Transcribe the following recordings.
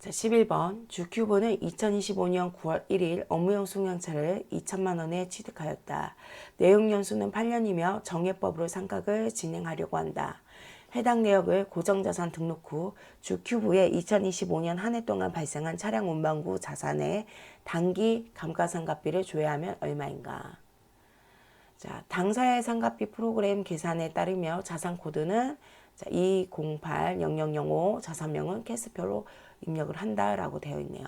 자, 11번 주큐브는 2025년 9월 1일 업무용 승용차를 2천만 원에 취득하였다. 내용 연수는 8년이며 정해법으로 상각을 진행하려고 한다. 해당 내역을 고정자산 등록 후 주큐브에 2025년 한 해 동안 발생한 차량 운반구 자산의 단기 감가상각비를 조회하면 얼마인가? 자, 당사의 상각비 프로그램 계산에 따르며 자산 코드는 2080005 자산명은 캐스표로 입력을 한다라고 되어 있네요.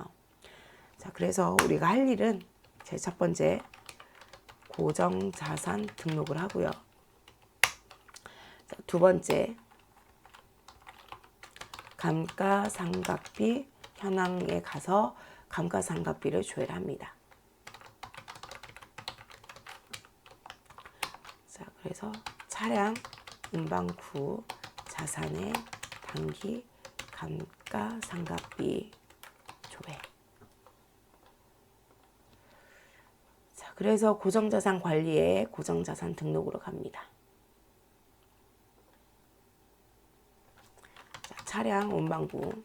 자, 그래서 우리가 할 일은 제 첫 번째 고정자산 등록을 하고요. 자, 두 번째 감가상각비 현황에 가서 감가상각비를 조회를 합니다. 자, 그래서 차량 운반구 자산의 단기 감가상각비 조회. 자, 그래서 고정자산 관리에 고정자산 등록으로 갑니다. 자, 차량 운반구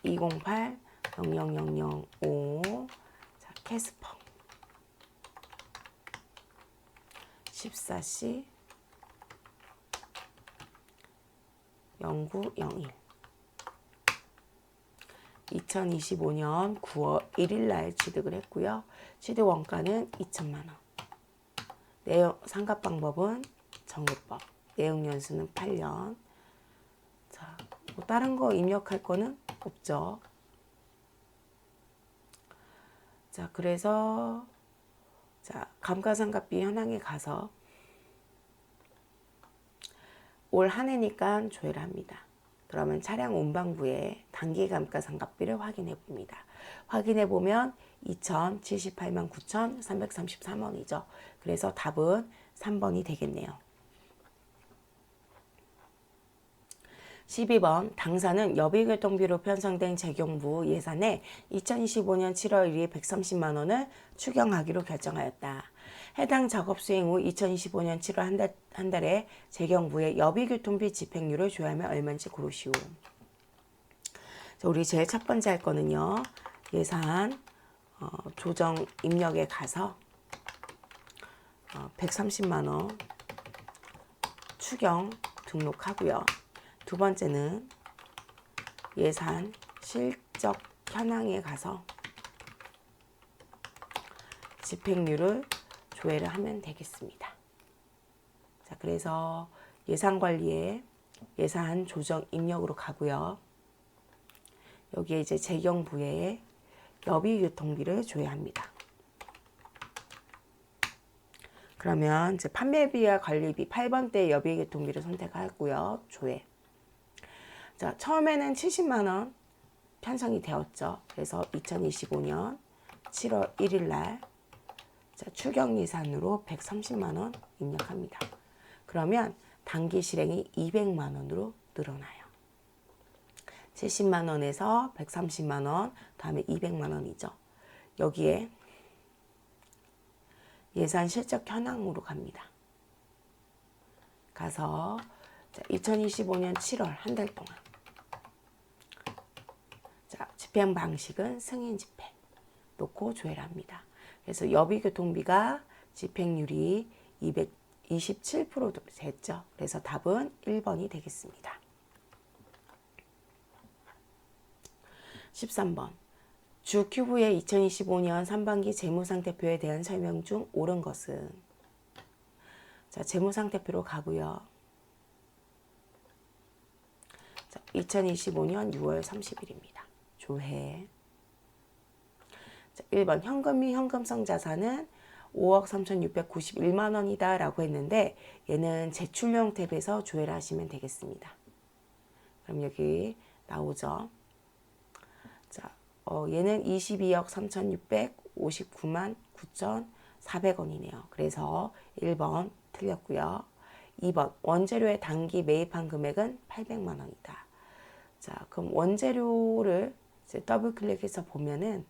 208-00005 자, 캐스퍼 14C 0901 2025년 9월 1일 날 취득을 했고요. 취득 원가는 2천만 원. 내용 상각 방법은 정해법. 내용 연수는 8년. 자, 뭐 다른 거 입력할 거는 없죠. 자, 그래서 자, 감가상각비 현황에 가서 올 한 해니까 조회를 합니다. 그러면 차량 운반부에 단기 감가상각비를 확인해 봅니다. 확인해 보면 2,078만 9,333원이죠. 그래서 답은 3번이 되겠네요. 12번 당사는 여비교통비로 편성된 재경부 예산에 2025년 7월 1일 130만 원을 추경하기로 결정하였다. 해당 작업 수행 후 2025년 7월 한 달에 재경부의 여비교통비 집행률을 조회하면 얼마인지 고르시오. 자, 우리 제일 첫 번째 할 거는요. 예산 조정 입력에 가서 130만 원 추경 등록하고요. 두 번째는 예산 실적 현황에 가서 집행률을 조회를 하면 되겠습니다. 자, 그래서 예산 관리에 예산 조정 입력으로 가고요. 여기에 이제 재경부에 여비교통비를 조회합니다. 그러면 이제 판매비와 관리비 8번대 여비교통비를 선택하고요. 조회. 자, 처음에는 70만 원 편성이 되었죠. 그래서 2025년 7월 1일 날 자, 추경 예산으로 130만 원 입력합니다. 그러면 단기 실행이 200만 원으로 늘어나요. 70만 원에서 130만 원, 다음에 200만 원이죠. 여기에 예산 실적 현황으로 갑니다. 가서 2025년 7월 한 달 동안 자, 집행 방식은 승인 집행 놓고 조회를 합니다. 그래서 여비교통비가 집행률이 227% 됐죠. 그래서 답은 1번이 되겠습니다. 13번 주큐브의 2025년 상반기 재무상태표에 대한 설명 중 옳은 것은 자, 재무상태표로 가고요. 자, 2025년 6월 30일입니다. 조회. 자, 1번 현금 및 현금성 자산은 5억 3,691만 원이다 라고 했는데 얘는 제출용 탭에서 조회를 하시면 되겠습니다. 그럼 여기 나오죠. 자, 얘는 22억 3,659만 9,400원이네요. 그래서 1번 틀렸고요. 2번 원재료의 단기 매입한 금액은 800만 원이다. 자, 그럼 원재료를 이제 더블 클릭해서 보면은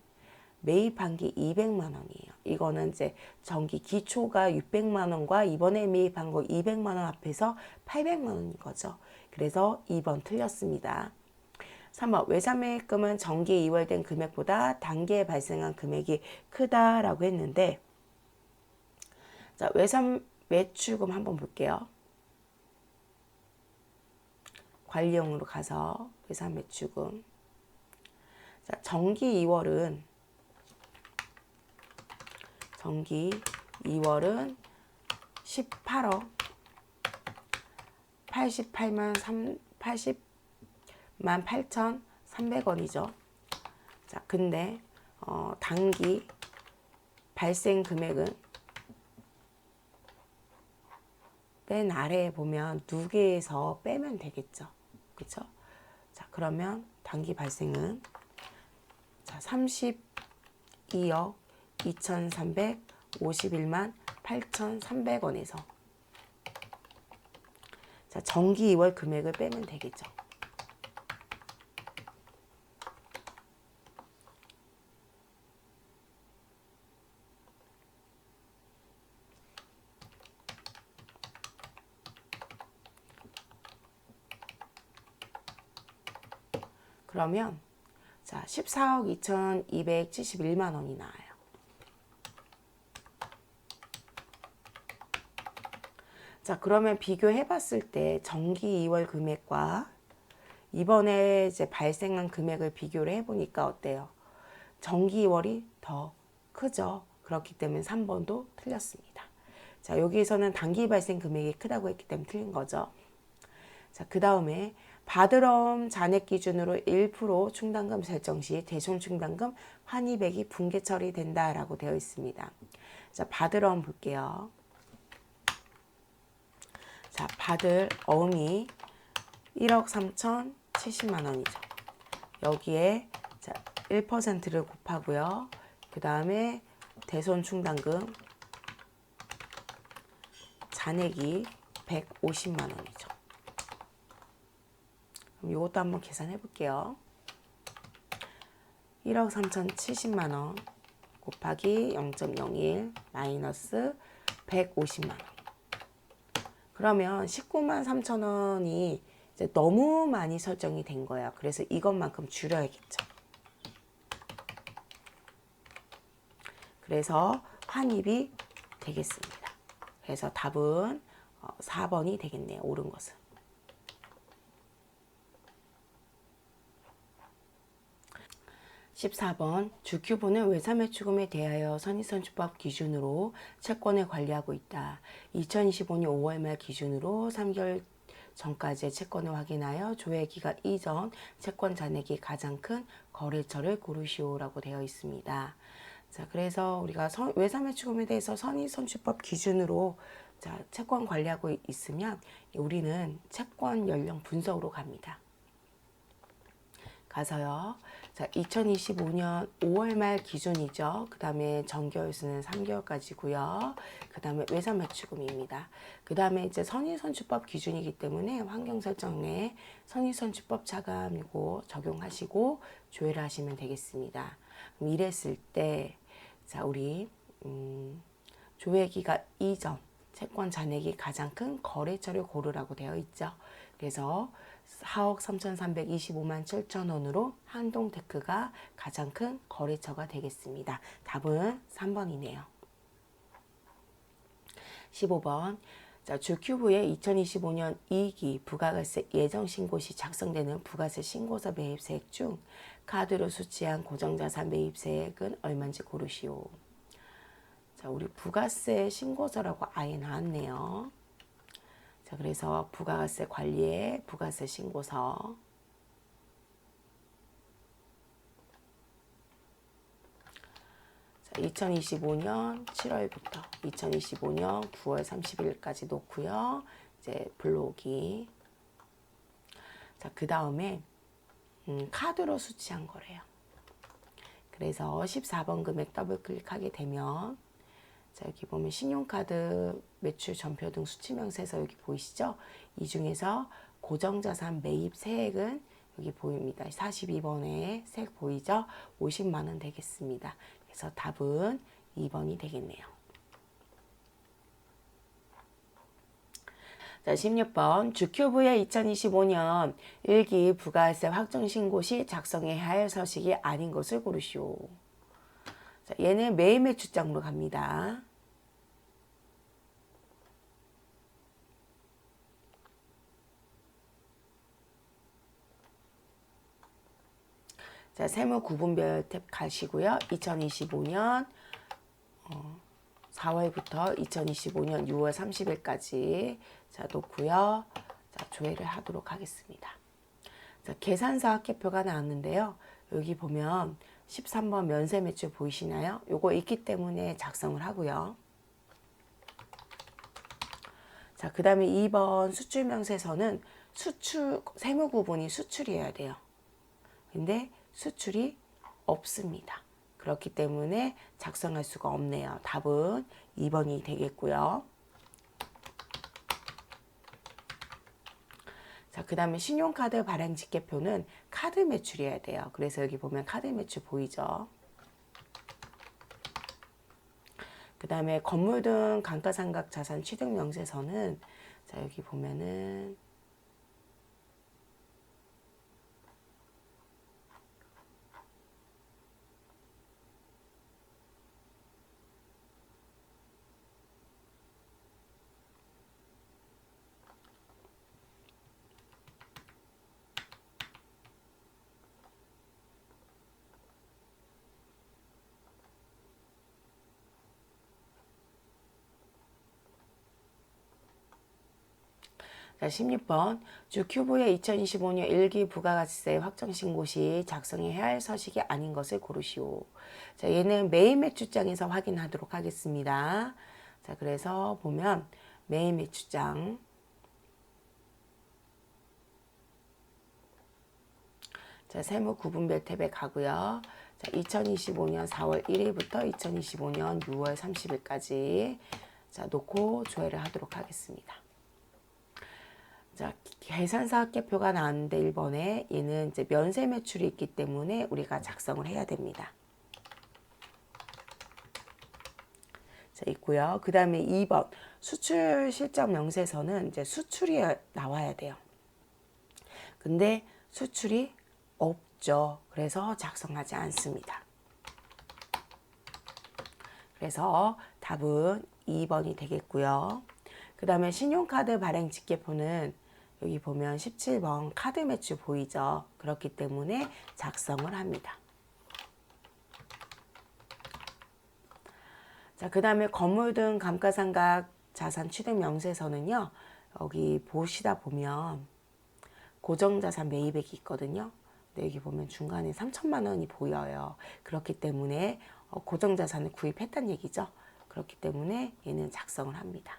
매입한 게 200만 원이에요. 이거는 이제 정기 기초가 600만 원과 이번에 매입한 거 200만 원 합해서 800만 원인 거죠. 그래서 2번 틀렸습니다. 3번 외상매입금은 정기에 이월된 금액보다 단기에 발생한 금액이 크다라고 했는데, 자, 외상매출금 한번 볼게요. 관리용으로 가서 외상매출금. 자, 정기 2월은 18억 88만 8,300원이죠. 자, 근데 단기 발생 금액은 맨 아래에 보면 누계에서 빼면 되겠죠. 그렇죠? 자, 그러면 단기 발생은 자, 32억 2,351만 8,300원에서 자, 정기 2월 금액을 빼면 되겠죠. 그러면 자, 14억 2,271만 원이 나와요. 자, 그러면 비교해 봤을 때 정기 2월 금액과 이번에 이제 발생한 금액을 비교를 해 보니까 어때요? 정기 2월이 더 크죠. 그렇기 때문에 3번도 틀렸습니다. 자, 여기에서는 단기 발생 금액이 크다고 했기 때문에 틀린 거죠. 자, 그 다음에 바드럼 잔액 기준으로 1% 충당금 설정 시 대손 충당금 환입액이 분계 처리된다라고 되어 있습니다. 자, 바드럼 볼게요. 자, 받을 어음이 1억 3,070만 원이죠. 여기에 자, 1%를 곱하고요. 그 다음에 대손 충당금 잔액이 150만 원이죠. 그럼 이것도 한번 계산해 볼게요. 1억 3,070만 원 곱하기 0.01 마이너스 150만 원. 그러면 19만 3천 원이 이제 너무 많이 설정이 된 거예요. 그래서 이것만큼 줄여야겠죠. 그래서 환입이 되겠습니다. 그래서 답은 4번이 되겠네요. 옳은 것은. 14번 주큐브는 외상매출금에 대하여 선의선출법 기준으로 채권을 관리하고 있다. 2025년 5월 말 기준으로 3개월 전까지의 채권을 확인하여 조회기간 이전 채권 잔액이 가장 큰 거래처를 고르시오라고 되어 있습니다. 자, 그래서 우리가 외상매출금에 대해서 선의선출법 기준으로 자, 채권 관리하고 있으면 우리는 채권 연령 분석으로 갑니다. 가서요. 자, 2025년 5월 말 기준이죠. 그 다음에 정기월수는 3개월까지고요. 그 다음에 외상매출금입니다. 그 다음에 이제 선의선출법 기준이기 때문에 환경설정 내에 선의선출법 차감 이거 적용하시고 조회를 하시면 되겠습니다. 그럼 이랬을 때, 자, 우리 조회기간 이전 채권 잔액이 가장 큰 거래처를 고르라고 되어 있죠. 그래서 4억 3,325만 7천 원으로 한동테크가 가장 큰 거래처가 되겠습니다. 답은 3번이네요. 15번 자, 주큐브의 2025년 2기 부가가세 예정신고 시 작성되는 부가세 신고서 매입세액 중 카드로 수취한 고정자산 매입세액은 얼마인지 고르시오. 자, 우리 부가세 신고서라고 아예 나왔네요. 자, 그래서 부가세 관리의 부가세 신고서. 자, 2025년 7월부터 2025년 9월 30일까지 놓고요. 이제 불러오기. 자, 그 다음에 카드로 수취한 거래요. 그래서 14번 금액 더블 클릭하게 되면 자, 여기 보면 신용카드 매출 전표 등 수치명세서 여기 보이시죠? 이 중에서 고정자산 매입 세액은 여기 보입니다. 42번에 세액 보이죠? 50만 원 되겠습니다. 그래서 답은 2번이 되겠네요. 자, 16번 주큐브의 2025년 1기 부가세 확정신고 시 작성해야 할 서식이 아닌 것을 고르시오. 자, 얘는 매일 매출장으로 갑니다. 자, 세무 구분별 탭 가시고요. 2025년 4월부터 2025년 6월 30일까지 자, 놓고요. 자, 조회를 하도록 하겠습니다. 자, 계산서 합계표가 나왔는데요. 여기 보면 13번 면세 매출 보이시나요? 요거 있기 때문에 작성을 하고요. 자, 그 다음에 2번 수출 명세서는 수출, 세무 구분이 수출이어야 돼요. 근데 수출이 없습니다. 그렇기 때문에 작성할 수가 없네요. 답은 2번이 되겠고요. 자, 그 다음에 신용카드 발행 직계표는 카드 매출이어야 돼요. 그래서 여기 보면 카드 매출 보이죠? 그 다음에 건물 등 감가상각 자산 취득 명세서는 자, 여기 보면은 자, 16번 주큐브의 2025년 1기 부가가치세 확정신고 시 작성해야 할 서식이 아닌 것을 고르시오. 자, 얘는 매일 매출장에서 확인하도록 하겠습니다. 자, 그래서 보면 매일 매출장 자, 세무 구분별 탭에 가고요. 자, 2025년 4월 1일부터 2025년 6월 30일까지 자, 놓고 조회를 하도록 하겠습니다. 자, 계산서 합계표가 나왔는데 1번에 얘는 이제 면세 매출이 있기 때문에 우리가 작성을 해야 됩니다. 자, 있고요. 그 다음에 2번 수출 실적 명세서는 이제 수출이 나와야 돼요. 근데 수출이 없죠. 그래서 작성하지 않습니다. 그래서 답은 2번이 되겠고요. 그 다음에 신용카드 발행 직계표는 여기 보면 17번 카드 매출 보이죠? 그렇기 때문에 작성을 합니다. 자, 그 다음에 건물 등 감가상각 자산 취득 명세서는요. 여기 보시다 보면 고정자산 매입액이 있거든요. 근데 여기 보면 중간에 3천만 원이 보여요. 그렇기 때문에 고정자산을 구입했다는 얘기죠. 그렇기 때문에 얘는 작성을 합니다.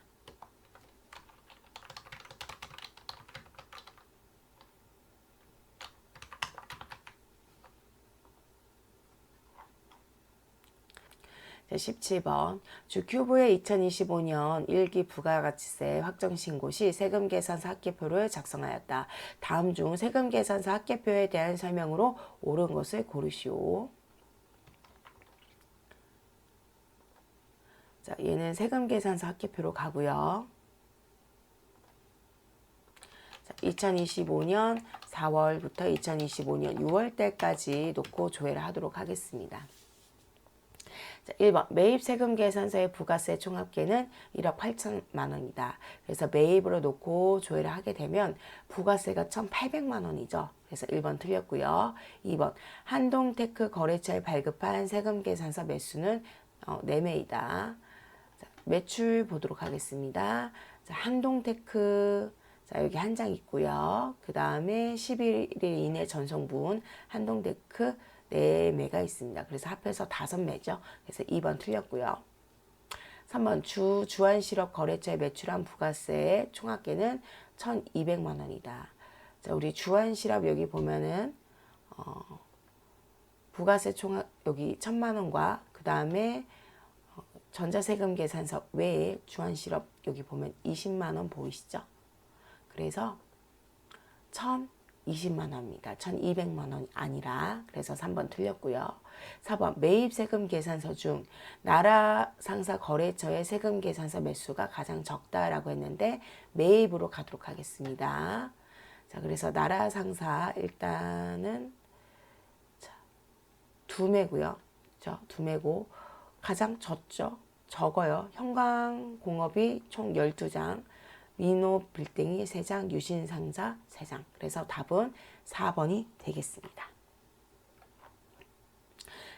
자, 17번 주큐브의 2025년 1기 부가가치세 확정신고 시 세금계산서 합계표를 작성하였다. 다음 중 세금계산서 합계표에 대한 설명으로 옳은 것을 고르시오. 자, 얘는 세금계산서 합계표로 가고요. 자, 2025년 4월부터 2025년 6월 때까지 놓고 조회를 하도록 하겠습니다. 자, 1번 매입 세금 계산서의 부가세 총합계는 1억 8천만 원이다. 그래서 매입으로 놓고 조회를 하게 되면 부가세가 1,800만 원이죠. 그래서 1번 틀렸고요. 2번 한동테크 거래처에 발급한 세금 계산서 매수는 4매이다. 자, 매출 보도록 하겠습니다. 자, 한동테크 자, 여기 한 장 있고요. 그 다음에 11일 이내 전송분 한동테크 4매가 있습니다. 그래서 합해서 5매죠. 그래서 2번 틀렸고요. 3번 주한실업 거래처에 매출한 부가세의 총합계는 1,200만 원이다. 자, 우리 주한실업 여기 보면은 부가세 총합 여기 1,000만 원과 그 다음에 전자세금 계산서 외에 주한실업 여기 보면 20만 원 보이시죠? 그래서 1,200 20만 원입니다. 1200만 원이 아니라. 그래서 3번 틀렸고요. 4번 매입 세금 계산서 중 나라 상사 거래처의 세금 계산서 매수가 가장 적다라고 했는데 매입으로 가도록 하겠습니다. 자, 그래서 나라 상사 일단은 두 매고요. 그렇죠? 두 매고 가장 적어요. 형광공업이 총 12장, 민호 빌딩이 3장, 유신상자 3장. 그래서 답은 4번이 되겠습니다.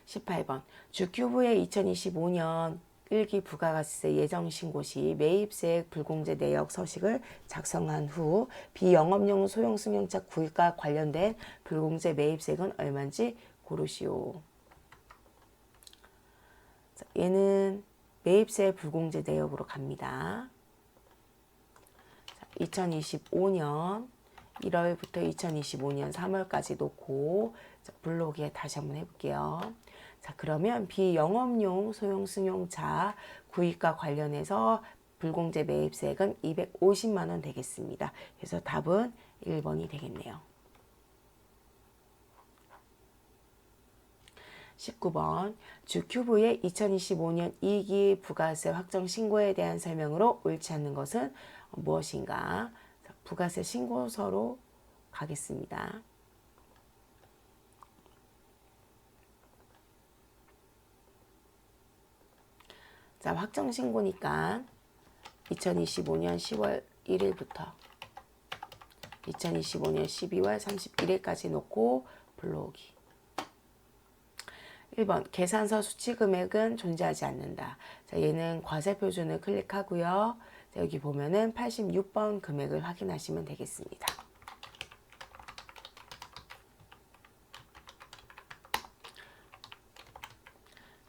18번 주큐브의 2025년 1기 부가가치세 예정신고 시 매입세액 불공제 내역 서식을 작성한 후 비영업용 소형 승용차 구입과 관련된 불공제 매입세액은 얼마인지 고르시오. 자, 얘는 매입세 불공제 내역으로 갑니다. 2025년 1월부터 2025년 3월까지 놓고 블로그에 다시 한번 해볼게요. 자, 그러면 비영업용 소형 승용차 구입과 관련해서 불공제 매입세액은 250만 원 되겠습니다. 그래서 답은 1번이 되겠네요. 19번 주큐브의 2025년 2기 부가세 확정 신고에 대한 설명으로 옳지 않는 것은 무엇인가? 부가세 신고서로 가겠습니다. 자, 확정 신고니까 2025년 10월 1일부터 2025년 12월 31일까지 놓고 불러오기. 1번 계산서 수치 금액은 존재하지 않는다. 자, 얘는 과세 표준을 클릭하고요. 자, 여기 보면은 86번 금액을 확인하시면 되겠습니다.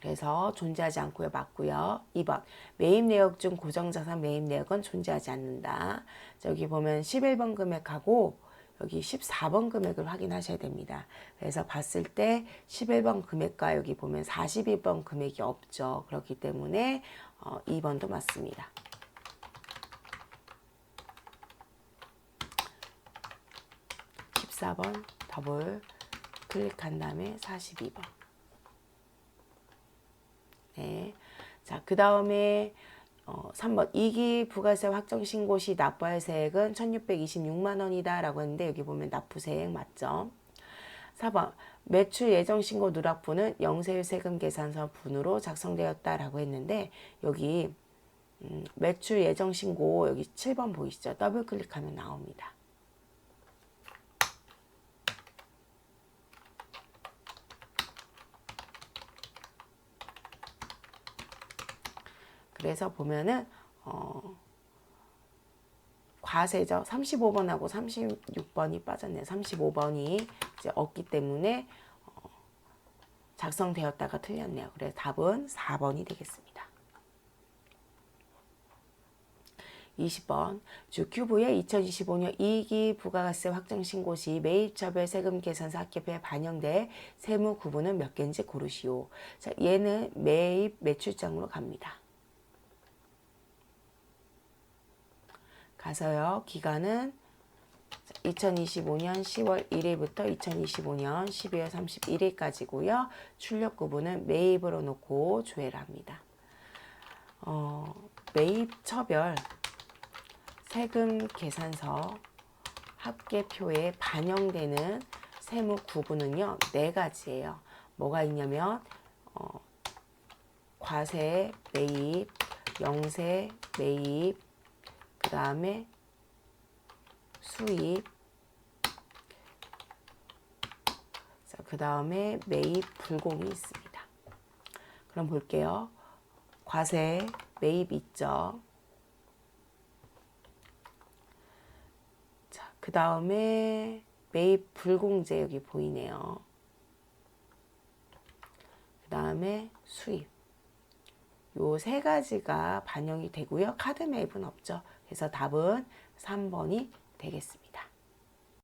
그래서 존재하지 않고요. 맞고요. 2번 매입 내역 중 고정자산 매입 내역은 존재하지 않는다. 자, 여기 보면 11번 금액하고 여기 14번 금액을 확인하셔야 됩니다. 그래서 봤을 때 11번 금액과 여기 보면 42번 금액이 없죠. 그렇기 때문에 2번도 맞습니다. 14번 더블 클릭한 다음에 42번. 네. 자, 그 다음에 3번 2기 부가세 확정 신고 시 납부할 세액은 1626만 원이다 라고 했는데 여기 보면 납부세액 맞죠? 4번 매출 예정 신고 누락분은 영세율 세금 계산서 분으로 작성되었다 라고 했는데 여기 매출 예정 신고 여기 7번 보이시죠? 더블 클릭하면 나옵니다. 그래서 보면은 과세죠. 35번하고 36번이 빠졌네요. 35번이 이제 없기 때문에 작성되었다가 틀렸네요. 그래서 답은 4번이 되겠습니다. 20번 주큐브의 2025년 2기 부가가세 확정 신고 시 매입처별 세금 계산서 합계표에 반영될 세무 구분은 몇 개인지 고르시오. 자, 얘는 매입 매출장으로 갑니다. 가서요. 기간은 2025년 10월 1일부터 2025년 12월 31일까지고요. 출력 구분은 매입으로 놓고 조회를 합니다. 매입처별 세금 계산서 합계표에 반영되는 세무 구분은요. 4가지예요. 뭐가 있냐면 과세 매입, 영세 매입, 그 다음에 수입, 그 다음에 매입 불공이 있습니다. 그럼 볼게요. 과세 매입 있죠. 자, 그 다음에 매입 불공제 여기 보이네요. 그 다음에 수입. 요 3가지가 반영이 되고요. 카드 매입은 없죠. 그래서 답은 3번이 되겠습니다.